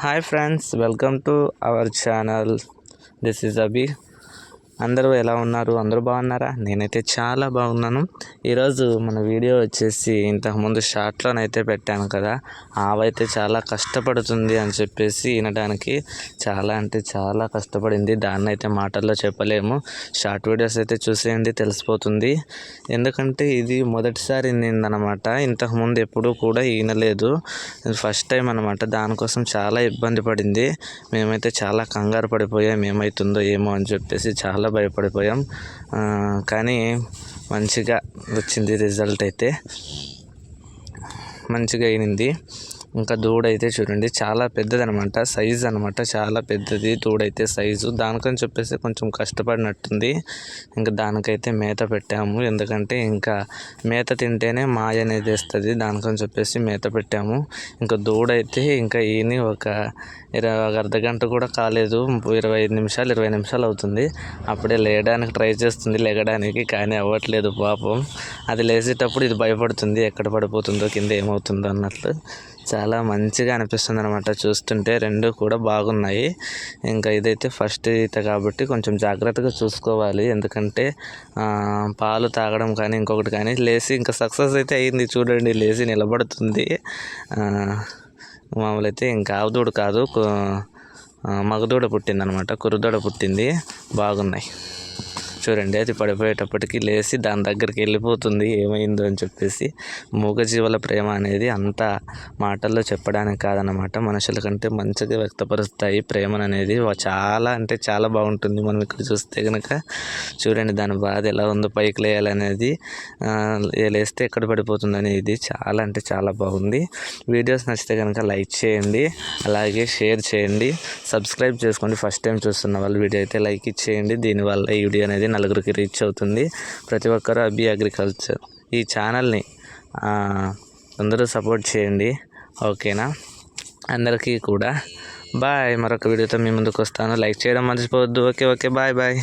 Hi friends, welcome to our channel. This is Abhi. అందరూ ఎలా ఉన్నారు? అందరూ బాగున్నారా? నేనైతే చాలా బాగున్నాను. ఈరోజు మన వీడియో వచ్చేసి ఇంతకుముందు షార్ట్లోనైతే పెట్టాను కదా, ఆవైతే చాలా కష్టపడుతుంది అని చెప్పేసి వినడానికి చాలా అంటే చాలా కష్టపడింది. దాన్ని అయితే మాటల్లో చెప్పలేము. షార్ట్ వీడియోస్ అయితే చూసేయండి, తెలిసిపోతుంది. ఎందుకంటే ఇది మొదటిసారి వినిందనమాట. ఇంతకుముందు ఎప్పుడూ కూడా వినలేదు, ఫస్ట్ టైం అనమాట. దానికోసం చాలా ఇబ్బంది పడింది. మేమైతే చాలా కంగారు పడిపోయాం, ఏమవుతుందో ఏమో అని చెప్పేసి చాలా భయపడిపోయాం. కానీ మంచిగా వచ్చింది, రిజల్ట్ అయితే మంచిగా అయింది. ఇంకా దూడైతే చూడండి చాలా పెద్దదనమాట, సైజు అనమాట, చాలా పెద్దది దూడైతే సైజు. దానికని చెప్పేసి కొంచెం కష్టపడినట్టుంది. ఇంకా దానికైతే మేత పెట్టాము, ఎందుకంటే ఇంకా మేత తింటేనే మాయ అనేది వేస్తుంది. దానికని చెప్పేసి మేత పెట్టాము. ఇంకా దూడైతే ఇంకా ఈయన ఒక అర్ధగంట కూడా కాలేదు, 20 నిమిషాలు అవుతుంది. అప్పుడే లేయడానికి ట్రై చేస్తుంది, లెగడానికి, కానీ అవ్వట్లేదు పాపం. అది లేచేటప్పుడు ఇది భయపడుతుంది, ఎక్కడ పడిపోతుందో, కింద ఏమవుతుందో అన్నట్లు. చాలా మంచిగా అనిపిస్తుంది అనమాట చూస్తుంటే. రెండు కూడా బాగున్నాయి. ఇంకా ఇదైతే ఫస్ట్ ఈత కాబట్టి కొంచెం జాగ్రత్తగా చూసుకోవాలి, ఎందుకంటే పాలు తాగడం కానీ ఇంకొకటి కానీ. లేచి ఇంకా సక్సెస్ అయితే అయింది చూడండి, లేచి నిలబడుతుంది. మామూలు అయితే ఇంకా ఆవుదూడ కాదు, మగదూడ పుట్టింది అనమాట, కురుదూడ పుట్టింది. బాగున్నాయి చూడండి. అది పడిపోయేటప్పటికి లేచి దాని దగ్గరికి వెళ్ళిపోతుంది, ఏమైందో అని చెప్పేసి. మూగజీవుల ప్రేమ అనేది అంత మాటల్లో చెప్పడానికి కాదనమాట, మనుషుల కంటే మంచిగా వ్యక్తపరుస్తాయి ప్రేమను అనేది. చాలా అంటే చాలా బాగుంటుంది. మనం ఇక్కడ చూస్తే కనుక చూడండి దాని బాధ ఎలా ఉందో, పైకి లేయాలనేది, లేస్తే ఎక్కడ పడిపోతుంది అనేది. చాలా అంటే చాలా బాగుంది. వీడియోస్ నచ్చితే కనుక లైక్ చేయండి, అలాగే షేర్ చేయండి, సబ్స్క్రైబ్ చేసుకోండి. ఫస్ట్ టైం చూస్తున్న వాళ్ళు వీడియో అయితే లైక్ ఇచ్చేయండి. దీనివల్ల ఈ వీడియో అనేది నలుగురికి రీచ్ అవుతుంది. ప్రతి ఒక్కరూ అభి అగ్రికల్చర్ ఈ ఛానల్ని అందరూ సపోర్ట్ చేయండి, ఓకేనా? అందరికీ కూడా బాయ్. మరొక వీడియోతో మీ ముందుకు వస్తాను. లైక్ చేయడం మర్చిపోవద్దు. Okay, bye.